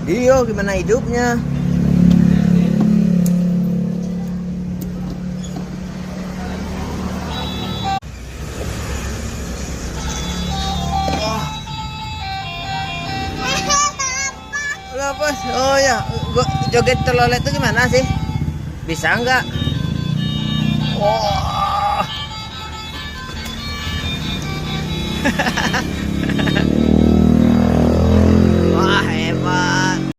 Iyo, gimana hidupnya? Apa? Oh ya, gua joget telolet itu gimana sih? Bisa nggak? Wah.